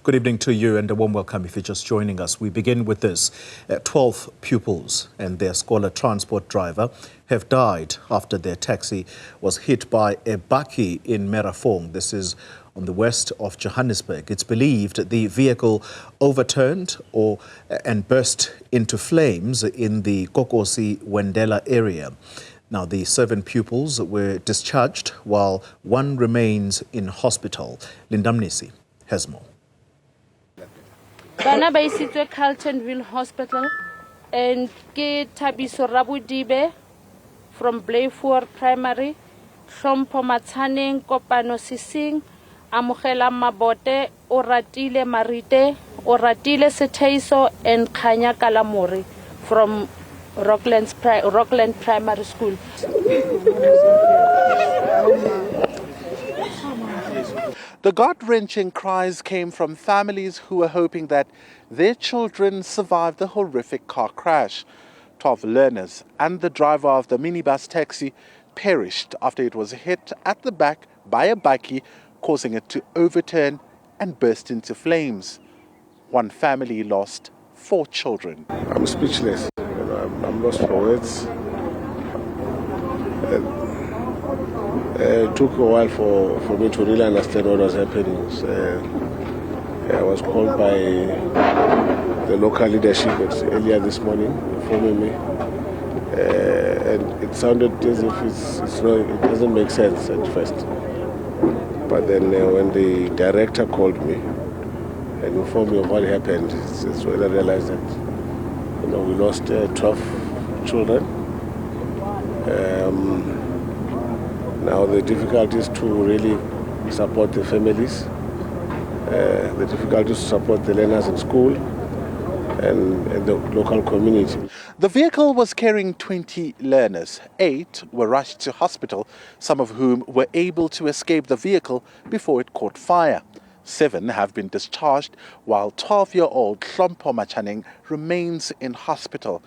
Good evening to you and a warm welcome if you're just joining us. We begin with this. 12 pupils and their scholar transport driver have died after their taxi was hit by a bakkie in Merafong. This is on the west of Johannesburg. It's believed the vehicle overturned and burst into flames in the Kokosi Wendela area. Now, the 7 pupils were discharged while one remains in hospital. Mnisi has more. Bana ba isitswe Carltonville Hospital and ke Thabiso Rabudibe from Blayford Primary, Hlompho Matsaneng Kopano Sising, Amogela Mabote, Oratile Marite, Oratile Seteiso and Khanya Kalamori from Rockland Primary School. The gut-wrenching cries came from families who were hoping that their children survived the horrific car crash. 12 learners and the driver of the minibus taxi perished after it was hit at the back by a bakkie, causing it to overturn and burst into flames. One family lost 4 children. I'm speechless. I'm lost for words. It took a while for me to really understand what was happening. I was called by the local leadership earlier this morning, informing me. And it sounded as if it doesn't make sense at first. But then when the director called me and informed me of what happened, it's when I realized that we lost 12 children. Now the difficulty is to really support the families, the difficulty is to support the learners in school and the local community. The vehicle was carrying 20 learners. 8 were rushed to hospital, some of whom were able to escape the vehicle before it caught fire. 7 have been discharged, while 12-year-old Hlompho Matsaneng remains in hospital.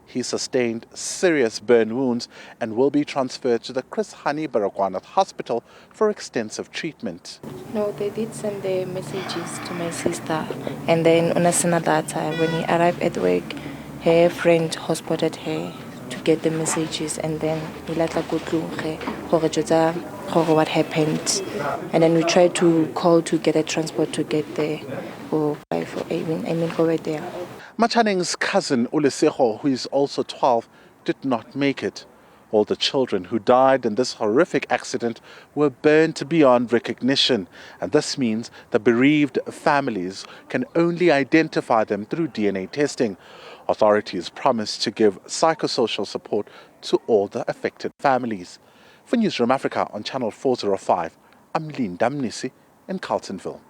He sustained serious burn wounds and will be transferred to the Chris Hani Baragwanath Hospital for extensive treatment. No, they did send the messages to my sister. And then on another time, when he arrived at work, her friend hotspotted her to get the messages. And then we let her go through what happened. And then we tried to call to get a transport to get there or go there. Matsaneng's cousin Uleseho, who is also 12, did not make it. All the children who died in this horrific accident were burned beyond recognition, and this means the bereaved families can only identify them through DNA testing. Authorities promise to give psychosocial support to all the affected families. For Newzroom Afrika on Channel 405, I'm Mnisi in Carltonville.